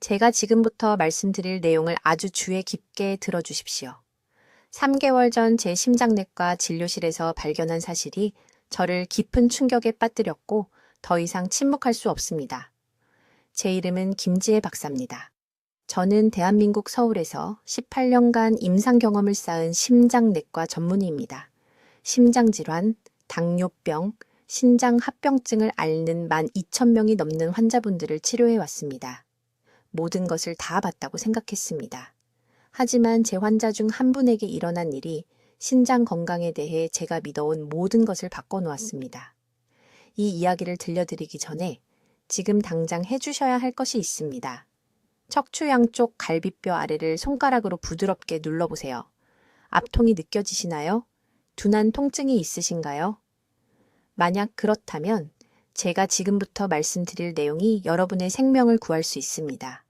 제가 지금부터 말씀드릴 내용을 아주 주의 깊게 들어주십시오. 3개월 전 제 심장내과 진료실에서 발견한 사실이 저를 깊은 충격에 빠뜨렸고 더 이상 침묵할 수 없습니다. 제 이름은 김지혜 박사입니다. 저는 대한민국 서울에서 18년간 임상 경험을 쌓은 심장내과 전문의입니다. 심장질환, 당뇨병, 신장합병증을 앓는 12,000명이 넘는 환자분들을 치료해 왔습니다. 모든 것을 다 봤다고 생각했습니다. 하지만 제 환자 중 한 분에게 일어난 일이 신장 건강에 대해 제가 믿어온 모든 것을 바꿔놓았습니다. 이 이야기를 들려드리기 전에 지금 당장 해주셔야 할 것이 있습니다. 척추 양쪽 갈비뼈 아래를 손가락으로 부드럽게 눌러보세요. 압통이 느껴지시나요? 둔한 통증이 있으신가요? 만약 그렇다면 제가 지금부터 말씀드릴 내용이 여러분의 생명을 구할 수 있습니다.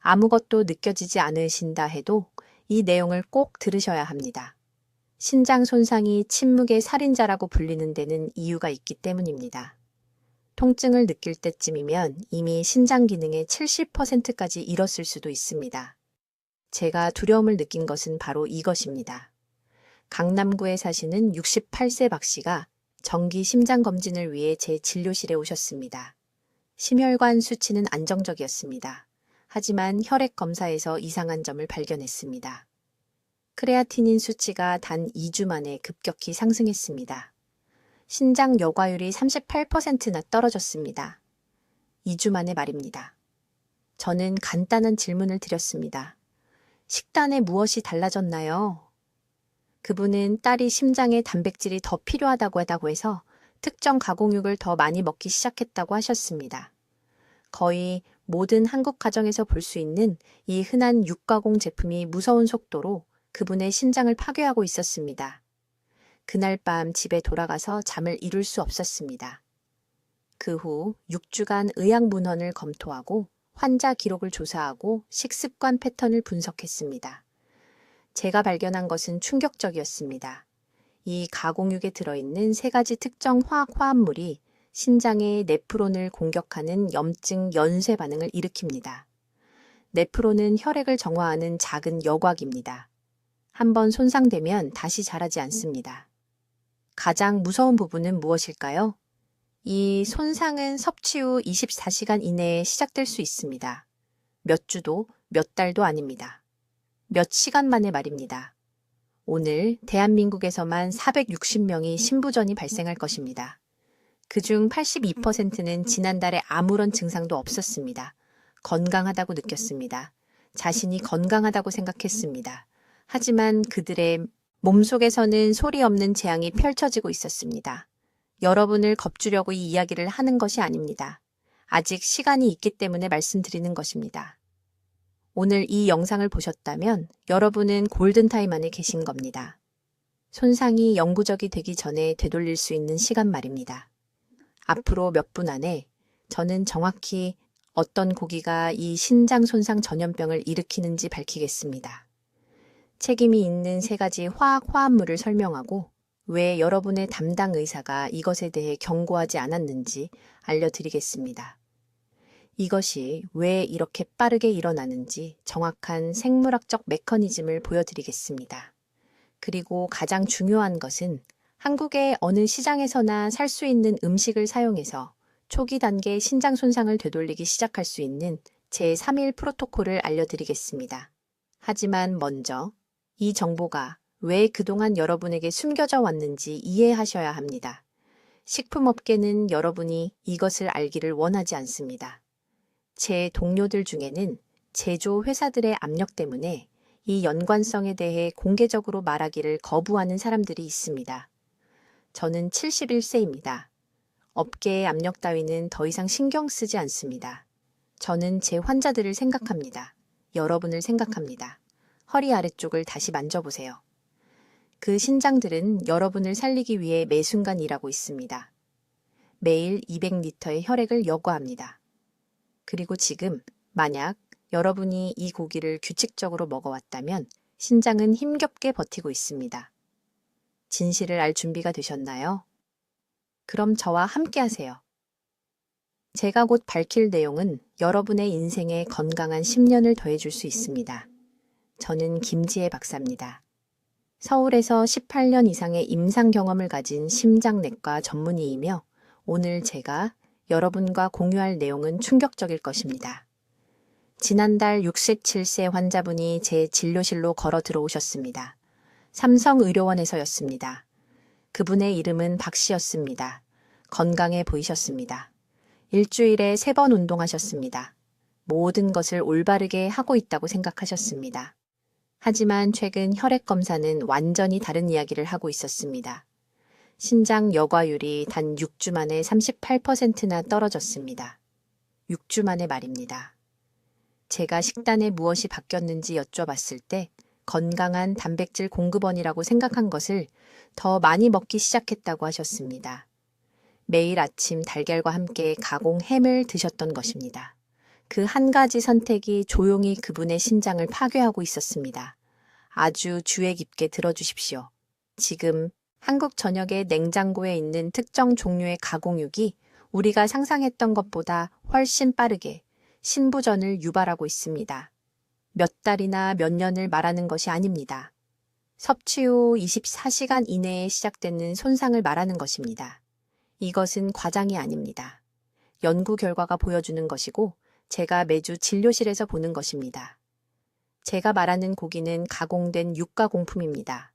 아무것도 느껴지지 않으신다 해도 이 내용을 꼭 들으셔야 합니다. 신장 손상이 침묵의 살인자라고 불리는 데는 이유가 있기 때문입니다. 통증을 느낄 때쯤이면 이미 신장 기능의 70%까지 잃었을 수도 있습니다. 제가 두려움을 느낀 것은 바로 이것입니다. 강남구에 사시는 68세 박 씨가 정기 심장 검진을 위해 제 진료실에 오셨습니다. 심혈관 수치는 안정적이었습니다. 하지만 혈액 검사에서 이상한 점을 발견했습니다. 크레아티닌 수치가 단 2주 만에 급격히 상승했습니다. 신장 여과율이 38%나 떨어졌습니다. 2주 만에 말입니다. 저는 간단한 질문을 드렸습니다. 식단에 무엇이 달라졌나요? 그분은 딸이 심장에 단백질이 더 필요하다고 해서 특정 가공육을 더 많이 먹기 시작했다고 하셨습니다. 거의 모든 한국 가정에서 볼 수 있는 이 흔한 육가공 제품이 무서운 속도로 그분의 신장을 파괴하고 있었습니다. 그날 밤 집에 돌아가서 잠을 이룰 수 없었습니다. 그 후 6주간 의학 문헌을 검토하고 환자 기록을 조사하고 식습관 패턴을 분석했습니다. 제가 발견한 것은 충격적이었습니다. 이 가공육에 들어있는 3가지 특정 화학 화합물이 신장의 네프론을 공격하는 염증 연쇄 반응을 일으킵니다. 네프론은 혈액을 정화하는 작은 여곽입니다. 한번 손상되면 다시 자라지 않습니다. 가장 무서운 부분은 무엇일까요? 이 손상은 섭취 후 24시간 이내에 시작될 수 있습니다. 몇 주도 몇 달도 아닙니다. 몇 시간 만에 말입니다. 오늘 대한민국에서만 460명이 신부전이 발생할 것입니다. 그중 82%는 지난달에 아무런 증상도 없었습니다. 건강하다고 느꼈습니다. 자신이 건강하다고 생각했습니다. 하지만 그들의 몸속에서는 소리 없는 재앙이 펼쳐지고 있었습니다. 여러분을 겁주려고 이 이야기를 하는 것이 아닙니다. 아직 시간이 있기 때문에 말씀드리는 것입니다. 오늘 이 영상을 보셨다면 여러분은 골든타임 안에 계신 겁니다. 손상이 영구적이 되기 전에 되돌릴 수 있는 시간 말입니다. 앞으로 몇 분 안에 저는 정확히 어떤 고기가 이 신장 손상 전염병을 일으키는지 밝히겠습니다. 책임이 있는 3가지 화학 화합물을 설명하고 왜 여러분의 담당 의사가 이것에 대해 경고하지 않았는지 알려드리겠습니다. 이것이 왜 이렇게 빠르게 일어나는지 정확한 생물학적 메커니즘을 보여드리겠습니다. 그리고 가장 중요한 것은 한국의 어느 시장에서나 살 수 있는 음식을 사용해서 초기 단계 신장 손상을 되돌리기 시작할 수 있는 제3일 프로토콜을 알려드리겠습니다. 하지만 먼저 이 정보가 왜 그동안 여러분에게 숨겨져 왔는지 이해하셔야 합니다. 식품업계는 여러분이 이것을 알기를 원하지 않습니다. 제 동료들 중에는 제조 회사들의 압력 때문에 이 연관성에 대해 공개적으로 말하기를 거부하는 사람들이 있습니다. 저는 71세입니다. 업계의 압력 따위는 더 이상 신경 쓰지 않습니다. 저는 제 환자들을 생각합니다. 여러분을 생각합니다. 허리 아래쪽을 다시 만져보세요. 그 신장들은 여러분을 살리기 위해 매 순간 일하고 있습니다. 매일 200리터의 혈액을 여과합니다. 그리고 지금 만약 여러분이 이 고기를 규칙적으로 먹어왔다면 신장은 힘겹게 버티고 있습니다. 진실을 알 준비가 되셨나요? 그럼 저와 함께 하세요. 제가 곧 밝힐 내용은 여러분의 인생에 건강한 10년을 더해줄 수 있습니다. 저는 김지혜 박사입니다. 서울에서 18년 이상의 임상 경험을 가진 심장내과 전문의이며 오늘 제가 여러분과 공유할 내용은 충격적일 것입니다. 지난달 67세 환자분이 제 진료실로 걸어 들어오셨습니다. 삼성의료원에서였습니다. 그분의 이름은 박 씨였습니다. 건강해 보이셨습니다. 일주일에 3번 운동하셨습니다. 모든 것을 올바르게 하고 있다고 생각하셨습니다. 하지만 최근 혈액 검사는 완전히 다른 이야기를 하고 있었습니다. 신장 여과율이 단 6주 만에 38%나 떨어졌습니다. 6주 만에 말입니다. 제가 식단에 무엇이 바뀌었는지 여쭤봤을 때 건강한 단백질 공급원이라고 생각한 것을 더 많이 먹기 시작했다고 하셨습니다. 매일 아침 달걀과 함께 가공 햄을 드셨던 것입니다. 그 한 가지 선택이 조용히 그분의 신장을 파괴하고 있었습니다. 아주 주의 깊게 들어주십시오. 지금 한국 전역의 냉장고에 있는 특정 종류의 가공육이 우리가 상상했던 것보다 훨씬 빠르게 신부전을 유발하고 있습니다. 몇 달이나 몇 년을 말하는 것이 아닙니다. 섭취 후 24시간 이내에 시작되는 손상을 말하는 것입니다. 이것은 과장이 아닙니다. 연구 결과가 보여주는 것이고 제가 매주 진료실에서 보는 것입니다. 제가 말하는 고기는 가공된 육가공품입니다.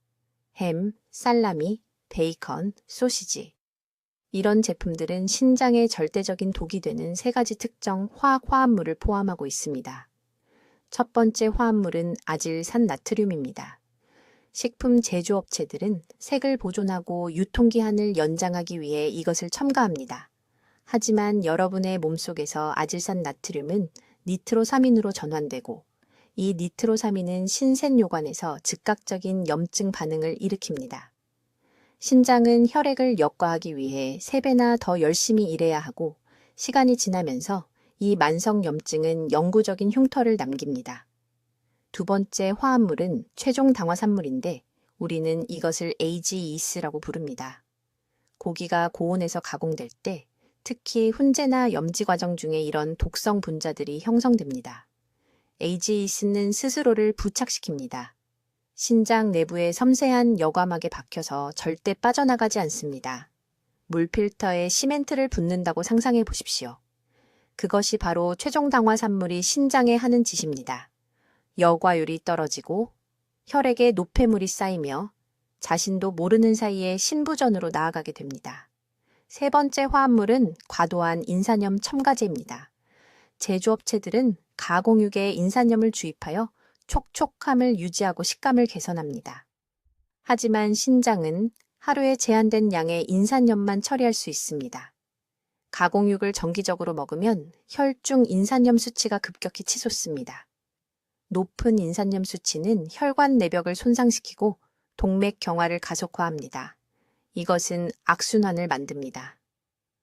햄, 살라미, 베이컨, 소시지. 이런 제품들은 신장에 절대적인 독이 되는 3가지 특정 화학화합물을 포함하고 있습니다. 첫 번째 화합물은 아질산나트륨입니다. 식품 제조업체들은 색을 보존하고 유통기한을 연장하기 위해 이것을 첨가합니다. 하지만 여러분의 몸속에서 아질산나트륨은 니트로사민으로 전환되고 이 니트로사민은 신센요관에서 즉각적인 염증 반응을 일으킵니다. 신장은 혈액을 역과하기 위해 3배나 더 열심히 일해야 하고 시간이 지나면서 이 만성 염증은 영구적인 흉터를 남깁니다. 두 번째 화합물은 최종 당화산물인데 우리는 이것을 AGEs라고 부릅니다. 고기가 고온에서 가공될 때 특히 훈제나 염지 과정 중에 이런 독성 분자들이 형성됩니다. AGEs는 스스로를 부착시킵니다. 신장 내부의 섬세한 여과막에 박혀서 절대 빠져나가지 않습니다. 물필터에 시멘트를 붓는다고 상상해 보십시오. 그것이 바로 최종 당화산물이 신장에 하는 짓입니다. 여과율이 떨어지고 혈액에 노폐물이 쌓이며 자신도 모르는 사이에 신부전으로 나아가게 됩니다. 3번째 화합물은 과도한 인산염 첨가제입니다. 제조업체들은 가공육에 인산염을 주입하여 촉촉함을 유지하고 식감을 개선합니다. 하지만 신장은 하루에 제한된 양의 인산염만 처리할 수 있습니다. 가공육을 정기적으로 먹으면 혈중 인산염 수치가 급격히 치솟습니다. 높은 인산염 수치는 혈관 내벽을 손상시키고 동맥 경화를 가속화합니다. 이것은 악순환을 만듭니다.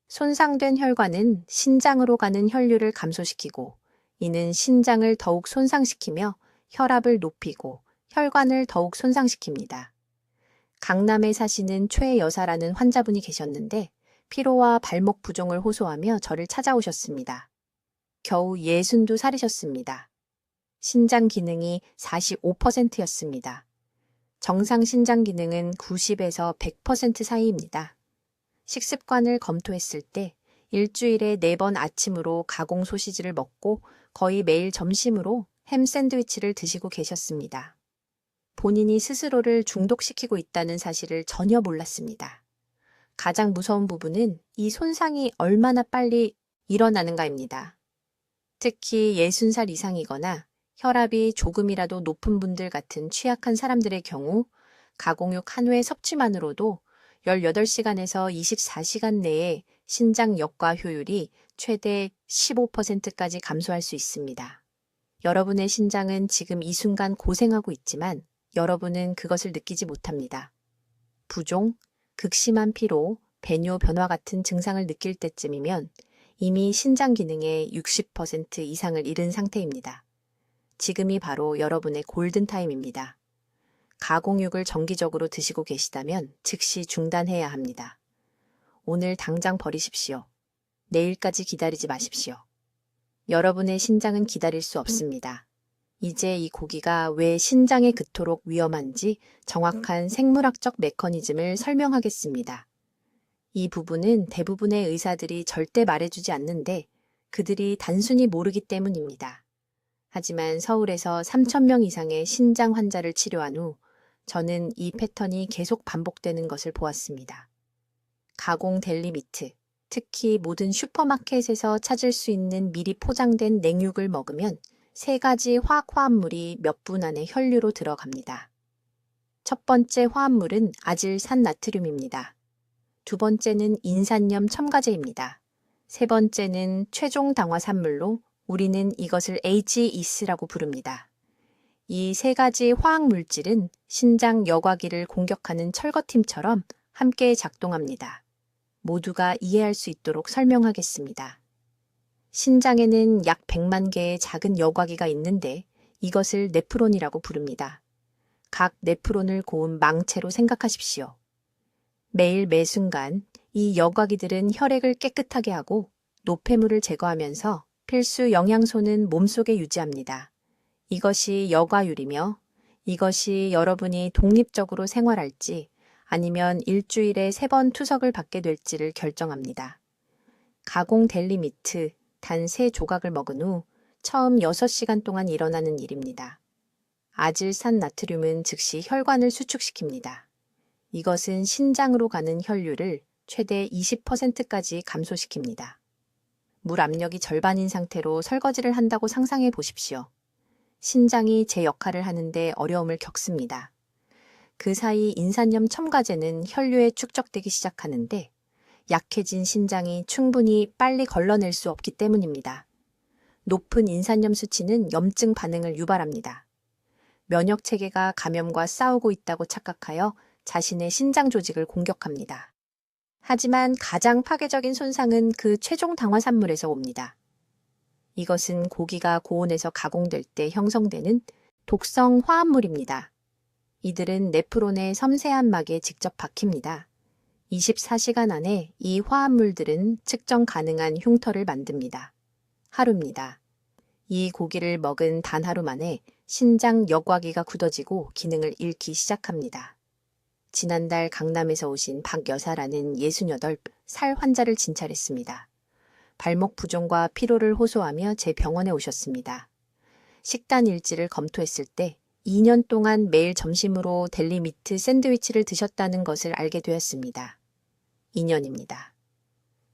손상된 혈관은 신장으로 가는 혈류를 감소시키고 이는 신장을 더욱 손상시키며 혈압을 높이고 혈관을 더욱 손상시킵니다. 강남에 사시는 최 여사라는 환자분이 계셨는데 피로와 발목 부종을 호소하며 저를 찾아오셨습니다. 겨우 62살이셨습니다. 신장 기능이 45%였습니다. 정상 신장 기능은 90에서 100% 사이입니다. 식습관을 검토했을 때 일주일에 4번 아침으로 가공 소시지를 먹고 거의 매일 점심으로 햄 샌드위치를 드시고 계셨습니다. 본인이 스스로를 중독시키고 있다는 사실을 전혀 몰랐습니다. 가장 무서운 부분은 이 손상이 얼마나 빨리 일어나는가입니다. 특히 60살 이상이거나 혈압이 조금이라도 높은 분들 같은 취약한 사람들의 경우 가공육 한 회 섭취만으로도 18시간에서 24시간 내에 신장 역과 효율이 최대 15%까지 감소할 수 있습니다. 여러분의 신장은 지금 이 순간 고생하고 있지만 여러분은 그것을 느끼지 못합니다. 부종, 극심한 피로, 배뇨 변화 같은 증상을 느낄 때쯤이면 이미 신장 기능의 60% 이상을 잃은 상태입니다. 지금이 바로 여러분의 골든타임입니다. 가공육을 정기적으로 드시고 계시다면 즉시 중단해야 합니다. 오늘 당장 버리십시오. 내일까지 기다리지 마십시오. 여러분의 신장은 기다릴 수 없습니다. 이제 이 고기가 왜 신장에 그토록 위험한지 정확한 생물학적 메커니즘을 설명하겠습니다. 이 부분은 대부분의 의사들이 절대 말해주지 않는데 그들이 단순히 모르기 때문입니다. 하지만 서울에서 3,000명 이상의 신장 환자를 치료한 후 저는 이 패턴이 계속 반복되는 것을 보았습니다. 가공 델리 미트, 특히 모든 슈퍼마켓에서 찾을 수 있는 미리 포장된 냉육을 먹으면 3가지 화학화합물이 몇 분 안에 혈류로 들어갑니다. 첫 번째 화합물은 아질산나트륨입니다. 두 번째는 인산염 첨가제입니다. 세 번째는 최종 당화산물로 우리는 이것을 HES라고 부릅니다. 이 3가지 화학물질은 신장 여과기를 공격하는 철거팀처럼 함께 작동합니다. 모두가 이해할 수 있도록 설명하겠습니다. 신장에는 약 100만 개의 작은 여과기가 있는데 이것을 네프론이라고 부릅니다. 각 네프론을 고운 망체로 생각하십시오. 매일 매순간 이 여과기들은 혈액을 깨끗하게 하고 노폐물을 제거하면서 필수 영양소는 몸속에 유지합니다. 이것이 여과율이며 이것이 여러분이 독립적으로 생활할지 아니면 일주일에 3번 투석을 받게 될지를 결정합니다. 가공 델리 미트 단 3조각을 먹은 후 처음 6시간 동안 일어나는 일입니다. 아질산 나트륨은 즉시 혈관을 수축시킵니다. 이것은 신장으로 가는 혈류를 최대 20%까지 감소시킵니다. 물 압력이 절반인 상태로 설거지를 한다고 상상해 보십시오. 신장이 제 역할을 하는데 어려움을 겪습니다. 그 사이 인산염 첨가제는 혈류에 축적되기 시작하는데 약해진 신장이 충분히 빨리 걸러낼 수 없기 때문입니다. 높은 인산염 수치는 염증 반응을 유발합니다. 면역 체계가 감염과 싸우고 있다고 착각하여 자신의 신장 조직을 공격합니다. 하지만 가장 파괴적인 손상은 그 최종 당화산물에서 옵니다. 이것은 고기가 고온에서 가공될 때 형성되는 독성 화합물입니다. 이들은 네프론의 섬세한 막에 직접 박힙니다. 24시간 안에 이 화합물들은 측정 가능한 흉터를 만듭니다. 하루입니다. 이 고기를 먹은 단 하루 만에 신장 여과기가 굳어지고 기능을 잃기 시작합니다. 지난달 강남에서 오신 박 여사라는 68살 환자를 진찰했습니다. 발목 부종과 피로를 호소하며 제 병원에 오셨습니다. 식단 일지를 검토했을 때 2년 동안 매일 점심으로 델리미트 샌드위치를 드셨다는 것을 알게 되었습니다. 2년입니다.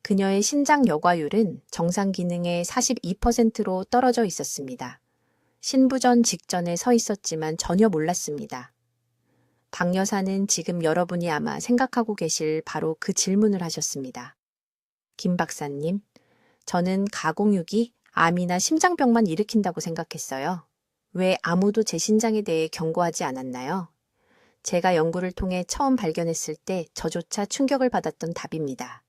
그녀의 신장 여과율은 정상 기능의 42%로 떨어져 있었습니다. 신부전 직전에 서 있었지만 전혀 몰랐습니다. 박 여사는 지금 여러분이 아마 생각하고 계실 바로 그 질문을 하셨습니다. 김 박사님, 저는 가공육이 암이나 심장병만 일으킨다고 생각했어요. 왜 아무도 제 신장에 대해 경고하지 않았나요? 제가 연구를 통해 처음 발견했을 때 저조차 충격을 받았던 답입니다.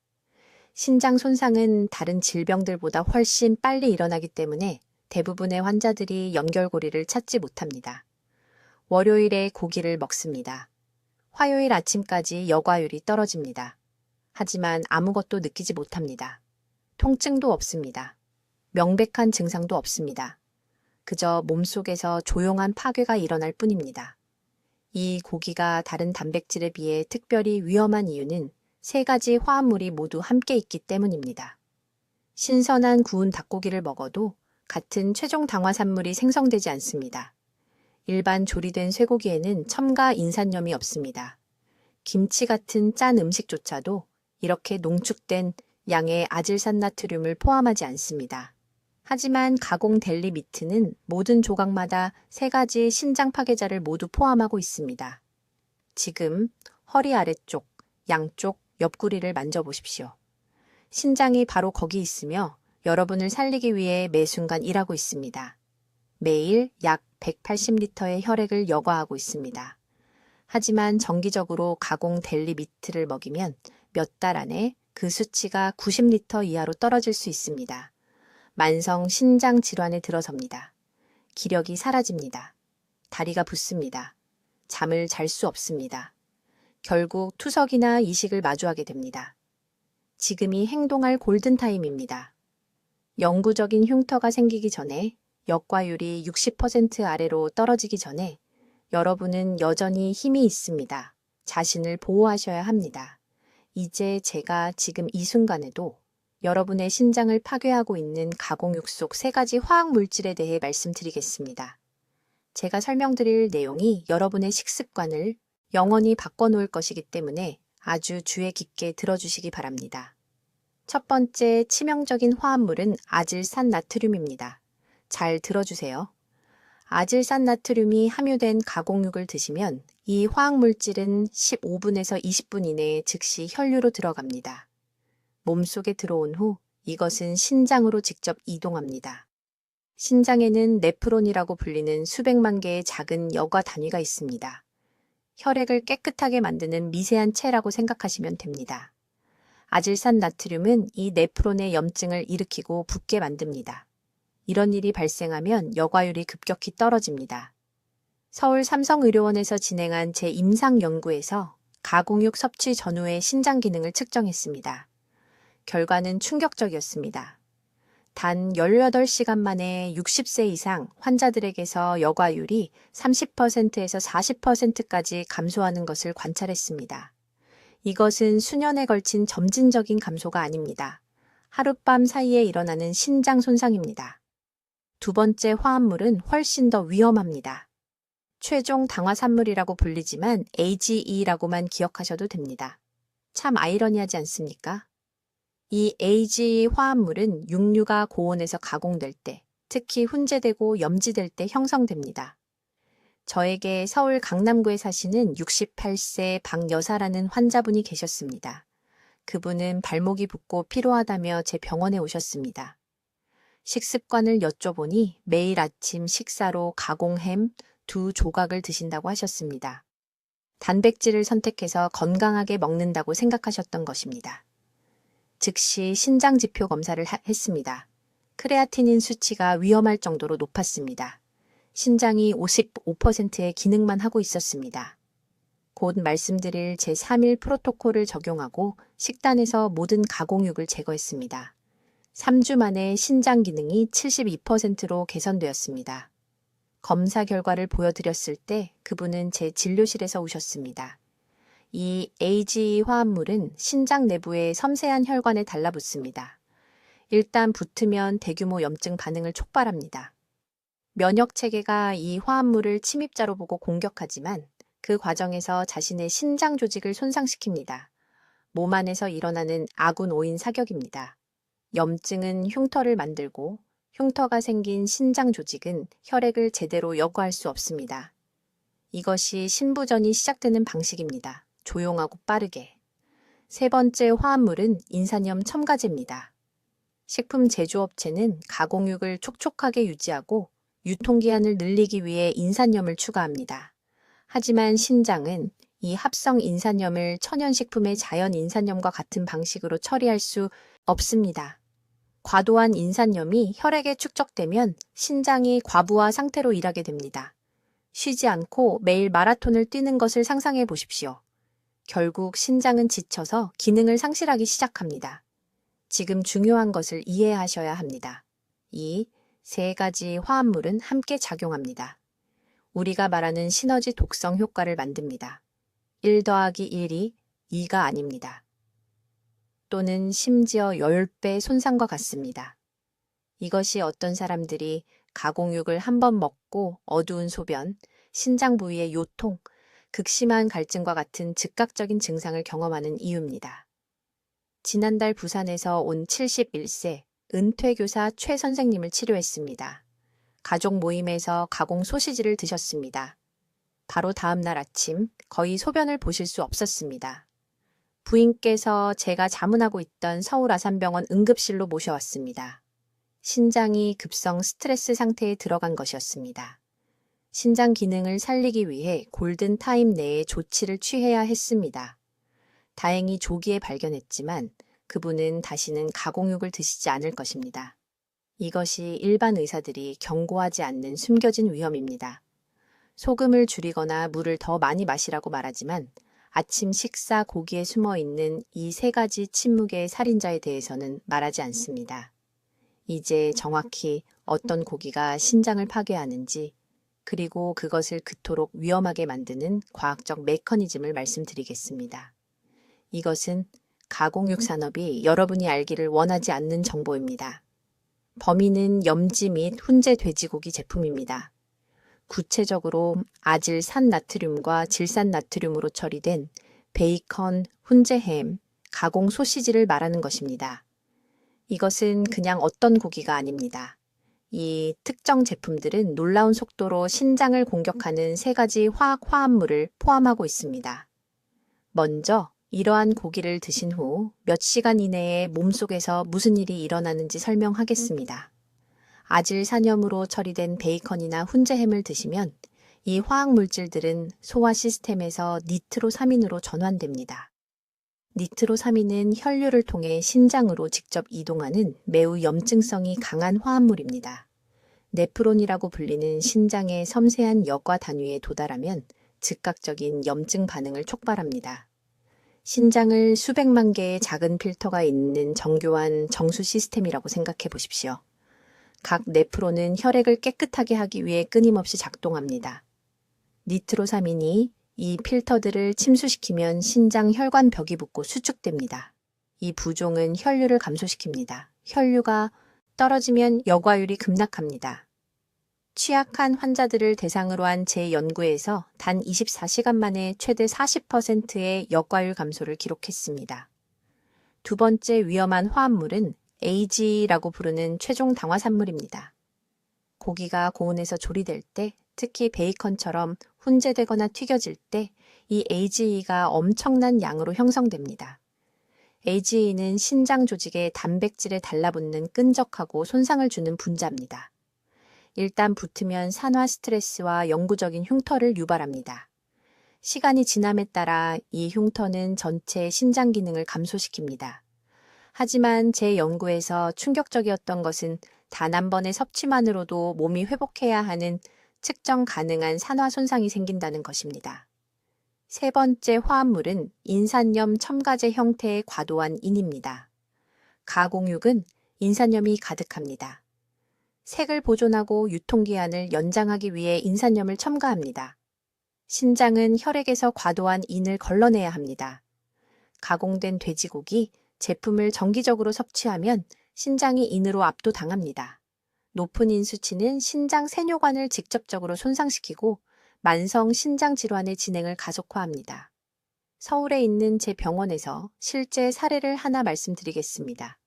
신장 손상은 다른 질병들보다 훨씬 빨리 일어나기 때문에 대부분의 환자들이 연결고리를 찾지 못합니다. 월요일에 고기를 먹습니다. 화요일 아침까지 여과율이 떨어집니다. 하지만 아무것도 느끼지 못합니다. 통증도 없습니다. 명백한 증상도 없습니다. 그저 몸속에서 조용한 파괴가 일어날 뿐입니다. 이 고기가 다른 단백질에 비해 특별히 위험한 이유는 3가지 화합물이 모두 함께 있기 때문입니다. 신선한 구운 닭고기를 먹어도 같은 최종 당화산물이 생성되지 않습니다. 일반 조리된 쇠고기에는 첨가 인산염이 없습니다. 김치 같은 짠 음식조차도 이렇게 농축된 양의 아질산나트륨을 포함하지 않습니다. 하지만 가공 델리 미트는 모든 조각마다 3가지 신장 파괴자를 모두 포함하고 있습니다. 지금 허리 아래쪽, 양쪽, 옆구리를 만져보십시오. 신장이 바로 거기 있으며 여러분을 살리기 위해 매 순간 일하고 있습니다. 매일 약 180리터의 혈액을 여과하고 있습니다. 하지만 정기적으로 가공 델리 미트를 먹이면 몇 달 안에 그 수치가 90리터 이하로 떨어질 수 있습니다. 만성 신장 질환에 들어섭니다. 기력이 사라집니다. 다리가 붓습니다. 잠을 잘 수 없습니다. 결국 투석이나 이식을 마주하게 됩니다. 지금이 행동할 골든타임입니다. 영구적인 흉터가 생기기 전에, 역과율이 60% 아래로 떨어지기 전에 여러분은 여전히 힘이 있습니다. 자신을 보호하셔야 합니다. 이제 제가 지금 이 순간에도 여러분의 신장을 파괴하고 있는 가공육 속 3가지 화학 물질에 대해 말씀드리겠습니다. 제가 설명드릴 내용이 여러분의 식습관을 영원히 바꿔놓을 것이기 때문에 아주 주의 깊게 들어주시기 바랍니다. 첫 번째 치명적인 화합물은 아질산 나트륨입니다. 잘 들어주세요. 아질산 나트륨이 함유된 가공육을 드시면 이 화학물질은 15분에서 20분 이내에 즉시 혈류로 들어갑니다. 몸속에 들어온 후 이것은 신장으로 직접 이동합니다. 신장에는 네프론이라고 불리는 수백만 개의 작은 여과 단위가 있습니다. 혈액을 깨끗하게 만드는 미세한 체라고 생각하시면 됩니다. 아질산 나트륨은 이 네프론의 염증을 일으키고 붓게 만듭니다. 이런 일이 발생하면 여과율이 급격히 떨어집니다. 서울 삼성의료원에서 진행한 제 임상 연구에서 가공육 섭취 전후의 신장 기능을 측정했습니다. 결과는 충격적이었습니다. 단 18시간 만에 60세 이상 환자들에게서 여과율이 30%에서 40%까지 감소하는 것을 관찰했습니다. 이것은 수년에 걸친 점진적인 감소가 아닙니다. 하룻밤 사이에 일어나는 신장 손상입니다. 두 번째 화합물은 훨씬 더 위험합니다. 최종 당화산물이라고 불리지만 AGE라고만 기억하셔도 됩니다. 참 아이러니하지 않습니까? 이 AGE 화합물은 육류가 고온에서 가공될 때, 특히 훈제되고 염지될 때 형성됩니다. 저에게 서울 강남구에 사시는 68세 박여사라는 환자분이 계셨습니다. 그분은 발목이 붓고 피로하다며 제 병원에 오셨습니다. 식습관을 여쭤보니 매일 아침 식사로 가공햄 2조각을 드신다고 하셨습니다. 단백질을 선택해서 건강하게 먹는다고 생각하셨던 것입니다. 즉시 신장 지표 검사를 했습니다. 크레아티닌 수치가 위험할 정도로 높았습니다. 신장이 55%의 기능만 하고 있었습니다. 곧 말씀드릴 제3일 프로토콜을 적용하고 식단에서 모든 가공육을 제거했습니다. 3주 만에 신장 기능이 72%로 개선되었습니다. 검사 결과를 보여드렸을 때 그분은 제 진료실에서 우셨습니다. 이 AGE 화합물은 신장 내부의 섬세한 혈관에 달라붙습니다. 일단 붙으면 대규모 염증 반응을 촉발합니다. 면역 체계가 이 화합물을 침입자로 보고 공격하지만 그 과정에서 자신의 신장 조직을 손상시킵니다. 몸 안에서 일어나는 아군 오인 사격입니다. 염증은 흉터를 만들고 흉터가 생긴 신장 조직은 혈액을 제대로 여과할 수 없습니다. 이것이 신부전이 시작되는 방식입니다. 조용하고 빠르게. 세 번째 화합물은 인산염 첨가제입니다. 식품 제조업체는 가공육을 촉촉하게 유지하고 유통기한을 늘리기 위해 인산염을 추가합니다. 하지만 신장은 이 합성 인산염을 천연식품의 자연 인산염과 같은 방식으로 처리할 수 없습니다. 과도한 인산염이 혈액에 축적되면 신장이 과부하 상태로 일하게 됩니다. 쉬지 않고 매일 마라톤을 뛰는 것을 상상해 보십시오. 결국 신장은 지쳐서 기능을 상실하기 시작합니다. 지금 중요한 것을 이해하셔야 합니다. 이 3가지 화합물은 함께 작용합니다. 우리가 말하는 시너지 독성 효과를 만듭니다. 1 더하기 1이 2가 아닙니다. 또는 심지어 10배 손상과 같습니다. 이것이 어떤 사람들이 가공육을 한번 먹고 어두운 소변, 신장 부위의 요통, 극심한 갈증과 같은 즉각적인 증상을 경험하는 이유입니다. 지난달 부산에서 온 71세 은퇴교사 최 선생님을 치료했습니다. 가족 모임에서 가공 소시지를 드셨습니다. 바로 다음 날 아침 거의 소변을 보실 수 없었습니다. 부인께서 제가 자문하고 있던 서울 아산병원 응급실로 모셔왔습니다. 신장이 급성 스트레스 상태에 들어간 것이었습니다. 신장 기능을 살리기 위해 골든 타임 내에 조치를 취해야 했습니다. 다행히 조기에 발견했지만 그분은 다시는 가공육을 드시지 않을 것입니다. 이것이 일반 의사들이 경고하지 않는 숨겨진 위험입니다. 소금을 줄이거나 물을 더 많이 마시라고 말하지만 아침 식사 고기에 숨어 있는 이 세 가지 침묵의 살인자에 대해서는 말하지 않습니다. 이제 정확히 어떤 고기가 신장을 파괴하는지, 그리고 그것을 그토록 위험하게 만드는 과학적 메커니즘을 말씀드리겠습니다. 이것은 가공육 산업이 여러분이 알기를 원하지 않는 정보입니다. 범인은 염지 및 훈제 돼지고기 제품입니다. 구체적으로 아질산나트륨과 질산나트륨으로 처리된 베이컨, 훈제 햄, 가공 소시지를 말하는 것입니다. 이것은 그냥 어떤 고기가 아닙니다. 이 특정 제품들은 놀라운 속도로 신장을 공격하는 세 가지 화학 화합물을 포함하고 있습니다. 먼저 이러한 고기를 드신 후 몇 시간 이내에 몸속에서 무슨 일이 일어나는지 설명하겠습니다. 아질산염으로 처리된 베이컨이나 훈제햄을 드시면 이 화학물질들은 소화 시스템에서 니트로사민으로 전환됩니다. 니트로사민은 혈류를 통해 신장으로 직접 이동하는 매우 염증성이 강한 화합물입니다. 네프론이라고 불리는 신장의 섬세한 여과 단위에 도달하면 즉각적인 염증 반응을 촉발합니다. 신장을 수백만 개의 작은 필터가 있는 정교한 정수 시스템이라고 생각해 보십시오. 각 네프론은 혈액을 깨끗하게 하기 위해 끊임없이 작동합니다. 니트로사민이 이 필터들을 침수시키면 신장 혈관벽이 붙고 수축됩니다. 이 부종은 혈류를 감소시킵니다. 혈류가 떨어지면 여과율이 급락합니다. 취약한 환자들을 대상으로 한 제 연구에서 단 24시간 만에 최대 40%의 여과율 감소를 기록했습니다. 두 번째 위험한 화합물은 AGE라고 부르는 최종 당화산물입니다. 고기가 고온에서 조리될 때, 특히 베이컨처럼 훈제되거나 튀겨질 때 이 AGE가 엄청난 양으로 형성됩니다. AGE는 신장 조직의 단백질에 달라붙는 끈적하고 손상을 주는 분자입니다. 일단 붙으면 산화 스트레스와 영구적인 흉터를 유발합니다. 시간이 지남에 따라 이 흉터는 전체 신장 기능을 감소시킵니다. 하지만 제 연구에서 충격적이었던 것은 단 한 번의 섭취만으로도 몸이 회복해야 하는 측정 가능한 산화 손상이 생긴다는 것입니다. 세 번째 화합물은 인산염 첨가제 형태의 과도한 인입니다. 가공육은 인산염이 가득합니다. 색을 보존하고 유통기한을 연장하기 위해 인산염을 첨가합니다. 신장은 혈액에서 과도한 인을 걸러내야 합니다. 가공된 돼지고기, 제품을 정기적으로 섭취하면 신장이 인으로 압도당합니다. 높은 인 수치는 신장 세뇨관을 직접적으로 손상시키고 만성 신장 질환의 진행을 가속화합니다. 서울에 있는 제 병원에서 실제 사례를 하나 말씀드리겠습니다.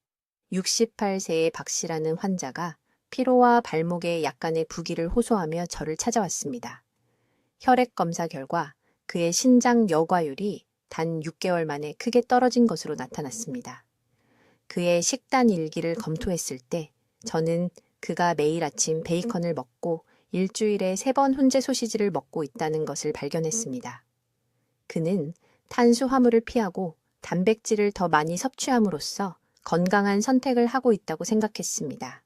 68세의 박 씨라는 환자가 피로와 발목에 약간의 부기를 호소하며 저를 찾아왔습니다. 혈액 검사 결과 그의 신장 여과율이 단 6개월 만에 크게 떨어진 것으로 나타났습니다. 그의 식단 일기를 검토했을 때 저는 그가 매일 아침 베이컨을 먹고 일주일에 3번 훈제 소시지를 먹고 있다는 것을 발견했습니다. 그는 탄수화물을 피하고 단백질을 더 많이 섭취함으로써 건강한 선택을 하고 있다고 생각했습니다.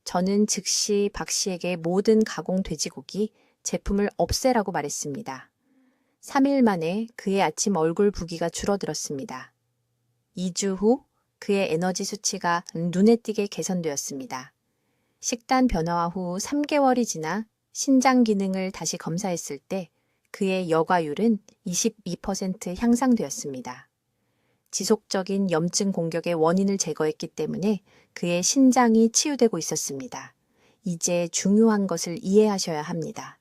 저는 즉시 박 씨에게 모든 가공 돼지고기 제품을 없애라고 말했습니다. 3일 만에 그의 아침 얼굴 부기가 줄어들었습니다. 2주 후 그의 에너지 수치가 눈에 띄게 개선되었습니다. 식단 변화와 후 3개월이 지나 신장 기능을 다시 검사했을 때 그의 여과율은 22% 향상되었습니다. 지속적인 염증 공격의 원인을 제거했기 때문에 그의 신장이 치유되고 있었습니다. 이제 중요한 것을 이해하셔야 합니다.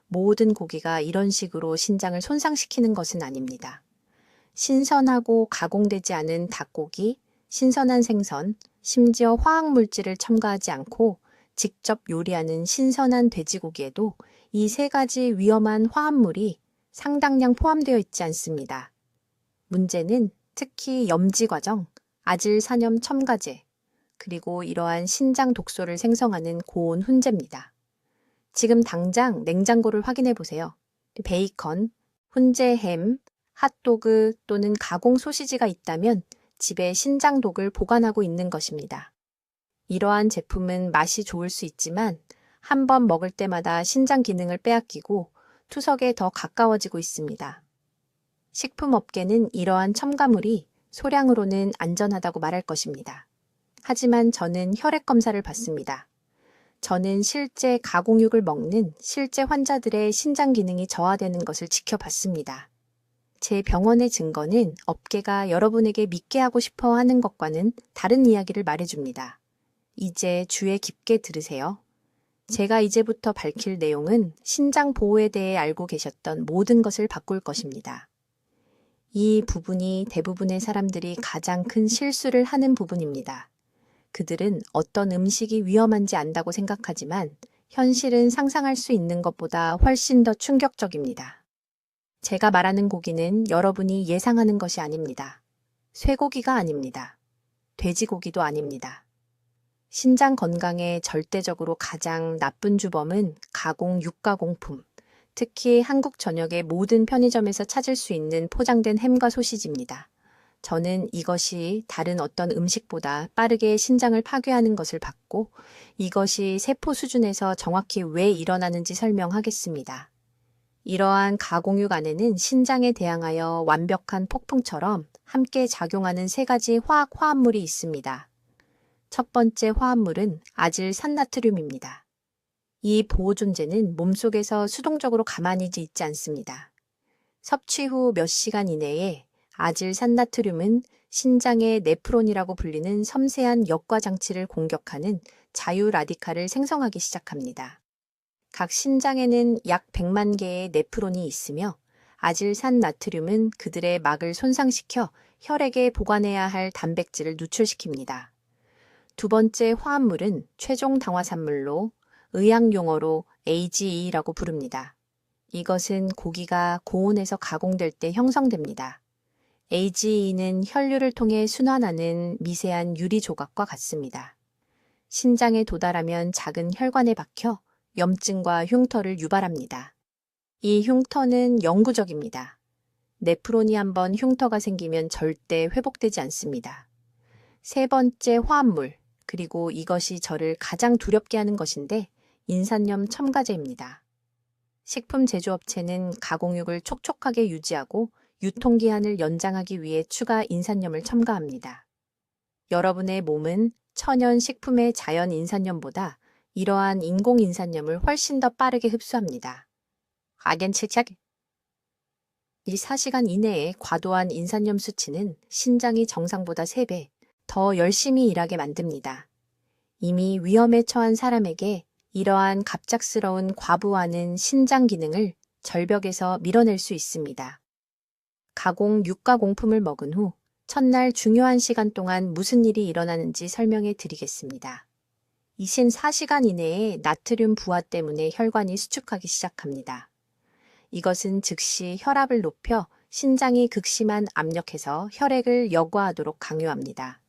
모든 고기가 이런 식으로 신장을 손상시키는 것은 아닙니다. 신선하고 가공되지 않은 닭고기, 신선한 생선, 심지어 화학물질을 첨가하지 않고 직접 요리하는 신선한 돼지고기에도 이 세 가지 위험한 화합물이 상당량 포함되어 있지 않습니다. 문제는 특히 염지 과정, 아질산염 첨가제, 그리고 이러한 신장 독소를 생성하는 고온 훈제입니다. 지금 당장 냉장고를 확인해 보세요. 베이컨, 훈제 햄, 핫도그 또는 가공 소시지가 있다면 집에 신장독을 보관하고 있는 것입니다. 이러한 제품은 맛이 좋을 수 있지만 한 번 먹을 때마다 신장 기능을 빼앗기고 투석에 더 가까워지고 있습니다. 식품업계는 이러한 첨가물이 소량으로는 안전하다고 말할 것입니다. 하지만 저는 혈액 검사를 받습니다. 저는 실제 가공육을 먹는 실제 환자들의 신장 기능이 저하되는 것을 지켜봤습니다. 제 병원의 증거는 업계가 여러분에게 믿게 하고 싶어 하는 것과는 다른 이야기를 말해줍니다. 이제 주의 깊게 들으세요. 제가 이제부터 밝힐 내용은 신장 보호에 대해 알고 계셨던 모든 것을 바꿀 것입니다. 이 부분이 대부분의 사람들이 가장 큰 실수를 하는 부분입니다. 그들은 어떤 음식이 위험한지 안다고 생각하지만 현실은 상상할 수 있는 것보다 훨씬 더 충격적입니다. 제가 말하는 고기는 여러분이 예상하는 것이 아닙니다. 쇠고기가 아닙니다. 돼지고기도 아닙니다. 신장 건강에 절대적으로 가장 나쁜 주범은 가공 육가공품, 특히 한국 전역의 모든 편의점에서 찾을 수 있는 포장된 햄과 소시지입니다. 저는 이것이 다른 어떤 음식보다 빠르게 신장을 파괴하는 것을 봤고 이것이 세포 수준에서 정확히 왜 일어나는지 설명하겠습니다. 이러한 가공육 안에는 신장에 대항하여 완벽한 폭풍처럼 함께 작용하는 세 가지 화학 화합물이 있습니다. 첫 번째 화합물은 아질산나트륨입니다. 이 보호 존재는 몸속에서 수동적으로 가만히 있지 않습니다. 섭취 후 몇 시간 이내에 아질산나트륨은 신장의 네프론이라고 불리는 섬세한 역과 장치를 공격하는 자유 라디칼을 생성하기 시작합니다. 각 신장에는 약 100만 개의 네프론이 있으며 아질산나트륨은 그들의 막을 손상시켜 혈액에 보관해야 할 단백질을 누출시킵니다. 두 번째 화합물은 최종 당화산물로 의학 용어로 AGE라고 부릅니다. 이것은 고기가 고온에서 가공될 때 형성됩니다. AGE는 혈류를 통해 순환하는 미세한 유리 조각과 같습니다. 신장에 도달하면 작은 혈관에 박혀 염증과 흉터를 유발합니다. 이 흉터는 영구적입니다. 네프론이 한번 흉터가 생기면 절대 회복되지 않습니다. 세 번째 화합물, 그리고 이것이 저를 가장 두렵게 하는 것인데 인산염 첨가제입니다. 식품 제조업체는 가공육을 촉촉하게 유지하고 유통기한을 연장하기 위해 추가 인산염을 첨가합니다. 여러분의 몸은 천연 식품의 자연 인산염보다 이러한 인공 인산염을 훨씬 더 빠르게 흡수합니다. 아겐치착 24시간 이내에 과도한 인산염 수치는 신장이 정상보다 3배 더 열심히 일하게 만듭니다. 이미 위험에 처한 사람에게 이러한 갑작스러운 과부하는 신장 기능을 절벽에서 밀어낼 수 있습니다. 가공 육가공품을 먹은 후 첫날 중요한 시간 동안 무슨 일이 일어나는지 설명해 드리겠습니다. 24시간 이내에 나트륨 부하 때문에 혈관이 수축하기 시작합니다. 이것은 즉시 혈압을 높여 신장이 극심한 압력해서 혈액을 여과하도록 강요합니다.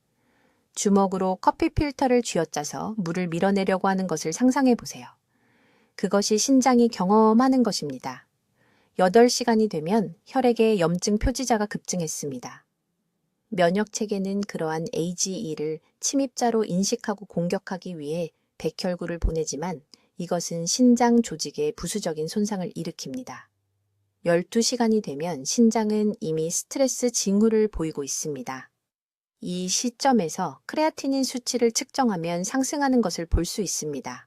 주먹으로 커피 필터를 쥐어짜서 물을 밀어내려고 하는 것을 상상해 보세요. 그것이 신장이 경험하는 것입니다. 8시간이 되면 혈액의 염증 표지자가 급증했습니다. 면역체계는 그러한 AGE를 침입자로 인식하고 공격하기 위해 백혈구를 보내지만 이것은 신장 조직에 부수적인 손상을 일으킵니다. 12시간이 되면 신장은 이미 스트레스 징후를 보이고 있습니다. 이 시점에서 크레아티닌 수치를 측정하면 상승하는 것을 볼 수 있습니다.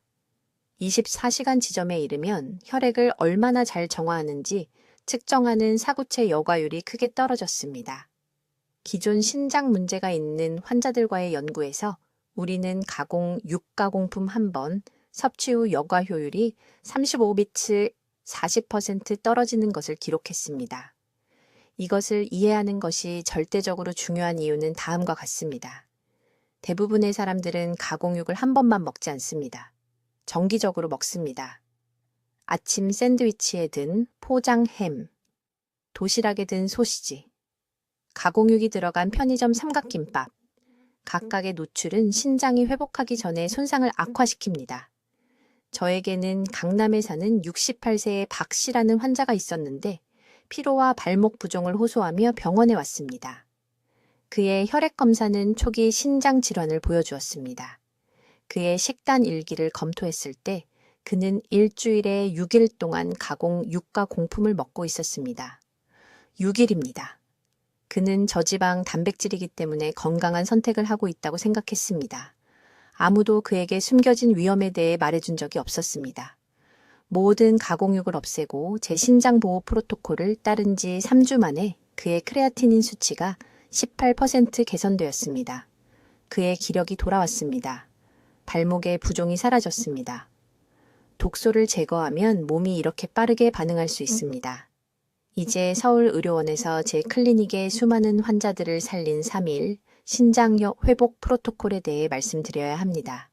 24시간 지점에 이르면 혈액을 얼마나 잘 정화하는지 측정하는 사구체 여과율이 크게 떨어졌습니다. 기존 신장 문제가 있는 환자들과의 연구에서 우리는 가공 육가공품 한 번 섭취 후 여과 효율이 35비트 40% 떨어지는 것을 기록했습니다. 이것을 이해하는 것이 절대적으로 중요한 이유는 다음과 같습니다. 대부분의 사람들은 가공육을 한 번만 먹지 않습니다. 정기적으로 먹습니다. 아침 샌드위치에 든 포장 햄, 도시락에 든 소시지, 가공육이 들어간 편의점 삼각김밥, 각각의 노출은 신장이 회복하기 전에 손상을 악화시킵니다. 저에게는 강남에 사는 68세의 박 씨라는 환자가 있었는데 피로와 발목 부종을 호소하며 병원에 왔습니다. 그의 혈액 검사는 초기 신장 질환을 보여주었습니다. 그의 식단 일기를 검토했을 때 그는 일주일에 6일 동안 가공 육가 공품을 먹고 있었습니다. 6일입니다. 그는 저지방 단백질이기 때문에 건강한 선택을 하고 있다고 생각했습니다. 아무도 그에게 숨겨진 위험에 대해 말해준 적이 없었습니다. 모든 가공육을 없애고 제 신장 보호 프로토콜을 따른 지 3주 만에 그의 크레아티닌 수치가 18% 개선되었습니다. 그의 기력이 돌아왔습니다. 발목의 부종이 사라졌습니다. 독소를 제거하면 몸이 이렇게 빠르게 반응할 수 있습니다. 이제 서울의료원에서 제 클리닉의 수많은 환자들을 살린 3일 신장력 회복 프로토콜에 대해 말씀드려야 합니다.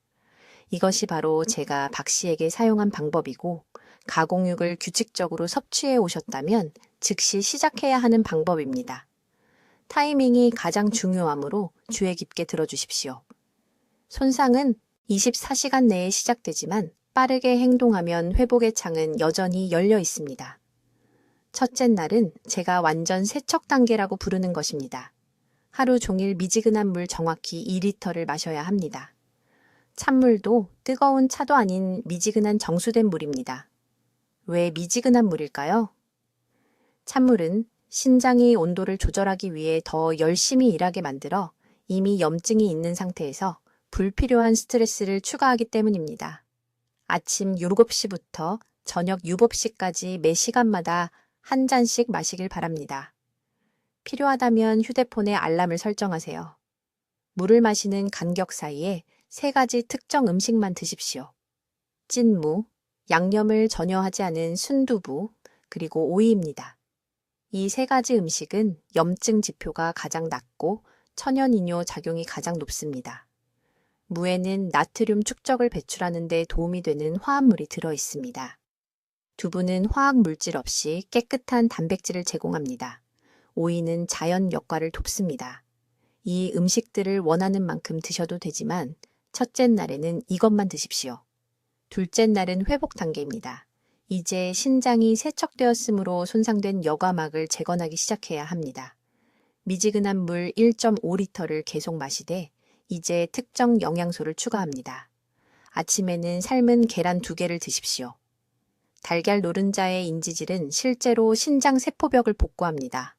이것이 바로 제가 박 씨에게 사용한 방법이고 가공육을 규칙적으로 섭취해 오셨다면 즉시 시작해야 하는 방법입니다. 타이밍이 가장 중요하므로 주의 깊게 들어주십시오. 손상은 24시간 내에 시작되지만 빠르게 행동하면 회복의 창은 여전히 열려 있습니다. 첫째 날은 제가 완전 세척 단계라고 부르는 것입니다. 하루 종일 미지근한 물 정확히 2리터를 마셔야 합니다. 찬물도 뜨거운 차도 아닌 미지근한 정수된 물입니다. 왜 미지근한 물일까요? 찬물은 신장이 온도를 조절하기 위해 더 열심히 일하게 만들어 이미 염증이 있는 상태에서 불필요한 스트레스를 추가하기 때문입니다. 아침 7시부터 저녁 7시까지 매 시간마다 한 잔씩 마시길 바랍니다. 필요하다면 휴대폰에 알람을 설정하세요. 물을 마시는 간격 사이에 3가지 특정 음식만 드십시오. 찐무, 양념을 전혀 하지 않은 순두부, 그리고 오이입니다. 이 3가지 음식은 염증 지표가 가장 낮고 천연이뇨 작용이 가장 높습니다. 무에는 나트륨 축적을 배출하는 데 도움이 되는 화합물이 들어 있습니다. 두부는 화학 물질 없이 깨끗한 단백질을 제공합니다. 오이는 자연 역할을 돕습니다. 이 음식들을 원하는 만큼 드셔도 되지만 첫째 날에는 이것만 드십시오. 둘째 날은 회복 단계입니다. 이제 신장이 세척되었으므로 손상된 여과막을 재건하기 시작해야 합니다. 미지근한 물 1.5리터를 계속 마시되 이제 특정 영양소를 추가합니다. 아침에는 삶은 계란 2개를 드십시오. 달걀 노른자의 인지질은 실제로 신장 세포벽을 복구합니다.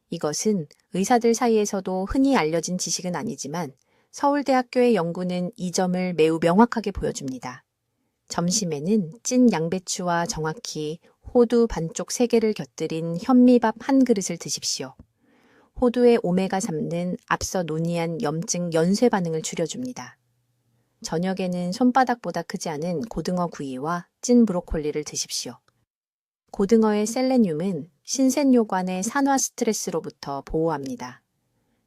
이것은 의사들 사이에서도 흔히 알려진 지식은 아니지만 서울대학교의 연구는 이 점을 매우 명확하게 보여줍니다. 점심에는 찐 양배추와 정확히 호두 반쪽 3개를 곁들인 현미밥 1그릇을 드십시오. 호두의 오메가3는 앞서 논의한 염증 연쇄 반응을 줄여줍니다. 저녁에는 손바닥보다 크지 않은 고등어 구이와 찐 브로콜리를 드십시오. 고등어의 셀레늄은 신생요관의 산화 스트레스로부터 보호합니다.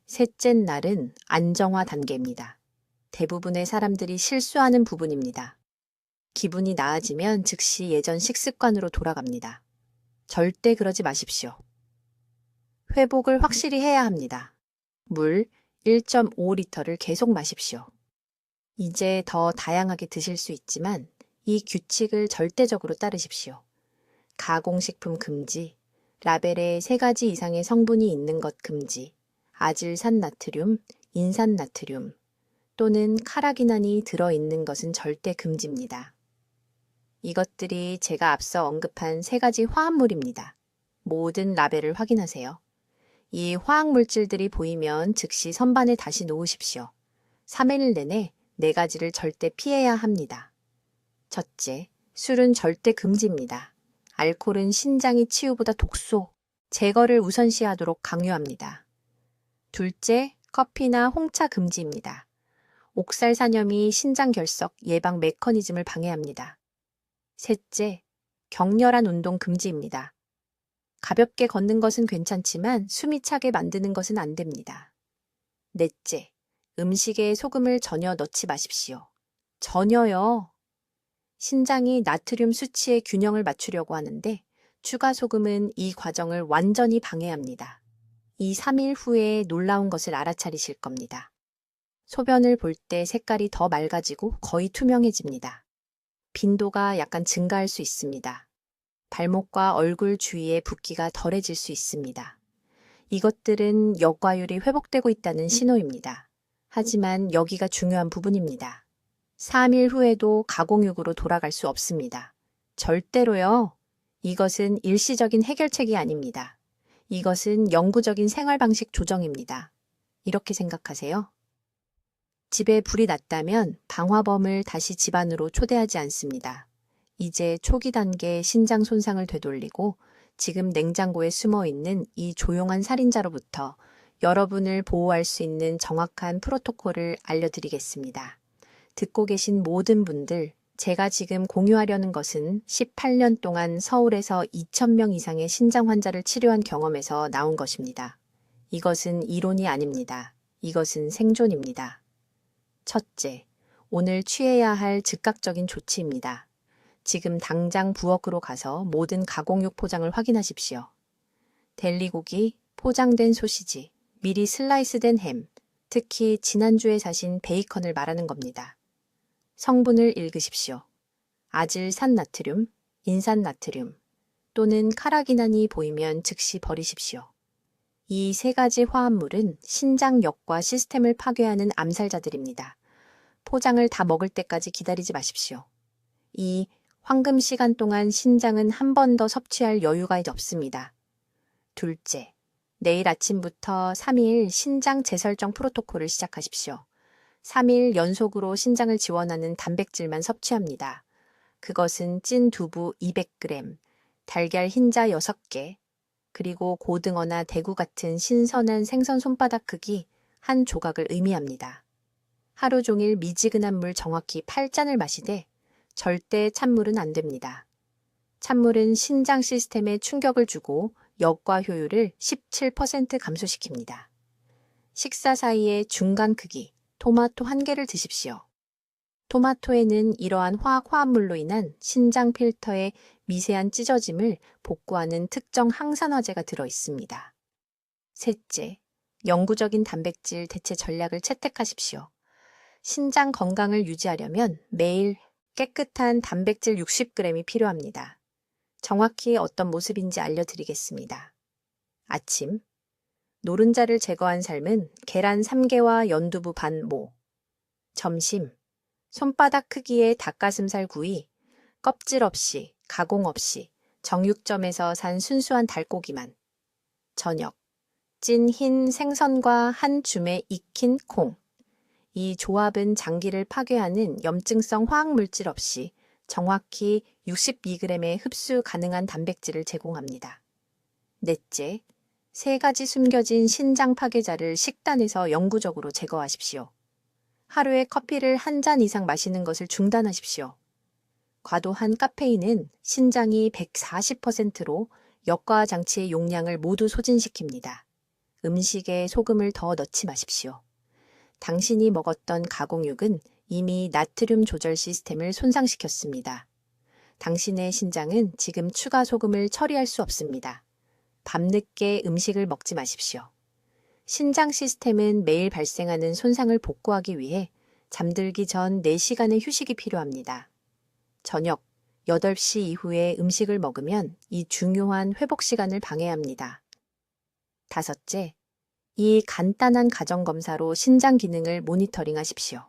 셋째 날은 안정화 단계입니다. 대부분의 사람들이 실수하는 부분입니다. 기분이 나아지면 즉시 예전 식습관으로 돌아갑니다. 절대 그러지 마십시오. 회복을 확실히 해야 합니다. 물 1.5리터를 계속 마십시오. 이제 더 다양하게 드실 수 있지만 이 규칙을 절대적으로 따르십시오. 가공식품 금지, 라벨에 3가지 이상의 성분이 있는 것 금지, 아질산나트륨, 인산나트륨 또는 카라기난이 들어있는 것은 절대 금지입니다. 이것들이 제가 앞서 언급한 3가지 화합물입니다. 모든 라벨을 확인하세요. 이 화학물질들이 보이면 즉시 선반에 다시 놓으십시오. 3일 내내 4가지를 절대 피해야 합니다. 첫째, 술은 절대 금지입니다. 알코올은 신장의 치유보다 독소, 제거를 우선시하도록 강요합니다. 둘째, 커피나 홍차 금지입니다. 옥살산염이 신장 결석 예방 메커니즘을 방해합니다. 셋째, 격렬한 운동 금지입니다. 가볍게 걷는 것은 괜찮지만 숨이 차게 만드는 것은 안 됩니다. 넷째, 음식에 소금을 전혀 넣지 마십시오. 전혀요. 신장이 나트륨 수치의 균형을 맞추려고 하는데 추가 소금은 이 과정을 완전히 방해합니다. 이 3일 후에 놀라운 것을 알아차리실 겁니다. 소변을 볼 때 색깔이 더 맑아지고 거의 투명해집니다. 빈도가 약간 증가할 수 있습니다. 발목과 얼굴 주위에 붓기가 덜해질 수 있습니다. 이것들은 역과율이 회복되고 있다는 신호입니다. 하지만 여기가 중요한 부분입니다. 3일 후에도 가공육으로 돌아갈 수 없습니다. 절대로요. 이것은 일시적인 해결책이 아닙니다. 이것은 영구적인 생활 방식 조정입니다. 이렇게 생각하세요. 집에 불이 났다면 방화범을 다시 집 안으로 초대하지 않습니다. 이제 초기 단계 신장 손상을 되돌리고 지금 냉장고에 숨어 있는 이 조용한 살인자로부터 여러분을 보호할 수 있는 정확한 프로토콜을 알려드리겠습니다. 듣고 계신 모든 분들, 제가 지금 공유하려는 것은 18년 동안 서울에서 2,000명 이상의 신장 환자를 치료한 경험에서 나온 것입니다. 이것은 이론이 아닙니다. 이것은 생존입니다. 첫째, 오늘 취해야 할 즉각적인 조치입니다. 지금 당장 부엌으로 가서 모든 가공육 포장을 확인하십시오. 델리고기, 포장된 소시지, 미리 슬라이스된 햄, 특히 지난주에 사신 베이컨을 말하는 겁니다. 성분을 읽으십시오. 아질산나트륨, 인산나트륨 또는 카라기난이 보이면 즉시 버리십시오. 이 세 가지 화합물은 신장역과 시스템을 파괴하는 암살자들입니다. 포장을 다 먹을 때까지 기다리지 마십시오. 이 황금 시간 동안 신장은 한 번 더 섭취할 여유가 없습니다. 둘째, 내일 아침부터 3일 신장 재설정 프로토콜을 시작하십시오. 3일 연속으로 신장을 지원하는 단백질만 섭취합니다. 그것은 찐 두부 200g, 달걀 흰자 6개, 그리고 고등어나 대구 같은 신선한 생선 손바닥 크기 한 조각을 의미합니다. 하루 종일 미지근한 물 정확히 8잔을 마시되 절대 찬물은 안 됩니다. 찬물은 신장 시스템에 충격을 주고 역과 효율을 17% 감소시킵니다. 식사 사이에 중간 크기, 토마토 1개를 드십시오. 토마토에는 이러한 화학화합물로 인한 신장 필터의 미세한 찢어짐을 복구하는 특정 항산화제가 들어 있습니다. 셋째, 영구적인 단백질 대체 전략을 채택하십시오. 신장 건강을 유지하려면 매일 깨끗한 단백질 60g이 필요합니다. 정확히 어떤 모습인지 알려드리겠습니다. 아침, 노른자를 제거한 삶은 계란 3개와 연두부 반 모. 점심, 손바닥 크기의 닭가슴살 구이, 껍질 없이, 가공 없이, 정육점에서 산 순수한 닭고기만. 저녁, 찐 흰 생선과 한 줌의 익힌 콩. 이 조합은 장기를 파괴하는 염증성 화학물질 없이 정확히 62g의 흡수 가능한 단백질을 제공합니다. 넷째, 3가지 숨겨진 신장 파괴자를 식단에서 영구적으로 제거하십시오. 하루에 커피를 1잔 이상 마시는 것을 중단하십시오. 과도한 카페인은 신장이 140%로 역과 장치의 용량을 모두 소진시킵니다. 음식에 소금을 더 넣지 마십시오. 당신이 먹었던 가공육은 이미 나트륨 조절 시스템을 손상시켰습니다. 당신의 신장은 지금 추가 소금을 처리할 수 없습니다. 밤늦게 음식을 먹지 마십시오. 신장 시스템은 매일 발생하는 손상을 복구하기 위해 잠들기 전 4시간의 휴식이 필요합니다. 저녁 8시 이후에 음식을 먹으면 이 중요한 회복 시간을 방해합니다. 다섯째, 이 간단한 가정검사로 신장 기능을 모니터링 하십시오.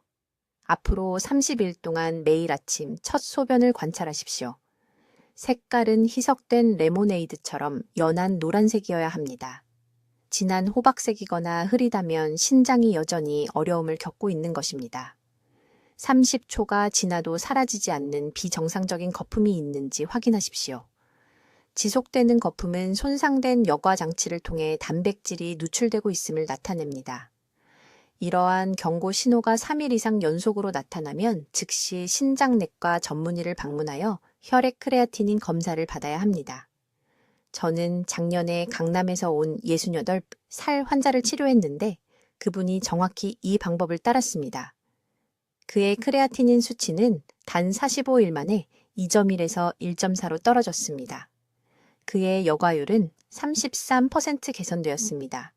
앞으로 30일 동안 매일 아침 첫 소변을 관찰하십시오. 색깔은 희석된 레모네이드처럼 연한 노란색이어야 합니다. 진한 호박색이거나 흐리다면 신장이 여전히 어려움을 겪고 있는 것입니다. 30초가 지나도 사라지지 않는 비정상적인 거품이 있는지 확인하십시오. 지속되는 거품은 손상된 여과 장치를 통해 단백질이 누출되고 있음을 나타냅니다. 이러한 경고 신호가 3일 이상 연속으로 나타나면 즉시 신장내과 전문의를 방문하여 혈액 크레아티닌 검사를 받아야 합니다. 저는 작년에 강남에서 온 68살 환자를 치료했는데 그분이 정확히 이 방법을 따랐습니다. 그의 크레아티닌 수치는 단 45일 만에 2.1에서 1.4로 떨어졌습니다. 그의 여과율은 33% 개선되었습니다.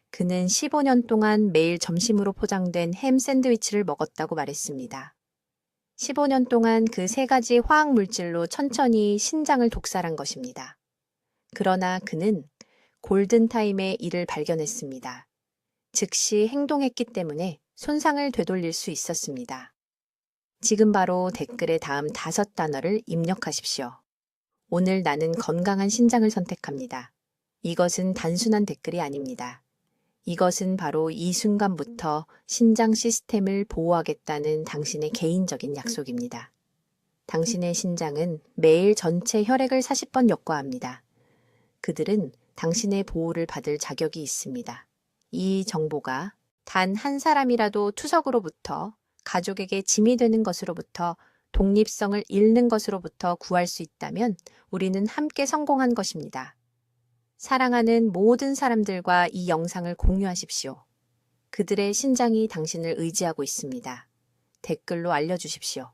그는 15년 동안 매일 점심으로 포장된 햄 샌드위치를 먹었다고 말했습니다. 15년 동안 그 3가지 화학 물질로 천천히 신장을 독살한 것입니다. 그러나 그는 골든타임의 이를 발견했습니다. 즉시 행동했기 때문에 손상을 되돌릴 수 있었습니다. 지금 바로 댓글에 다음 5단어를 입력하십시오. 오늘 나는 건강한 신장을 선택합니다. 이것은 단순한 댓글이 아닙니다. 이것은 바로 이 순간부터 신장 시스템을 보호하겠다는 당신의 개인적인 약속입니다. 당신의 신장은 매일 전체 혈액을 40번 역과합니다. 그들은 당신의 보호를 받을 자격이 있습니다. 이 정보가 단 한 사람이라도 투석으로부터, 가족에게 짐이 되는 것으로부터, 독립성을 잃는 것으로부터 구할 수 있다면 우리는 함께 성공한 것입니다. 사랑하는 모든 사람들과 이 영상을 공유하십시오. 그들의 신장이 당신을 의지하고 있습니다. 댓글로 알려주십시오.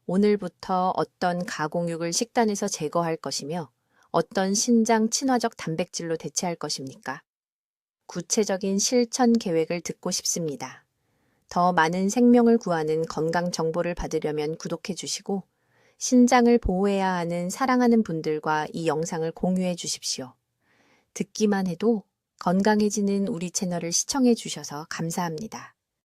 오늘부터 어떤 가공육을 식단에서 제거할 것이며 어떤 신장 친화적 단백질로 대체할 것입니까? 구체적인 실천 계획을 듣고 싶습니다. 더 많은 생명을 구하는 건강 정보를 받으려면 구독해 주시고 신장을 보호해야 하는 사랑하는 분들과 이 영상을 공유해 주십시오. 듣기만 해도 건강해지는 우리 채널을 시청해 주셔서 감사합니다.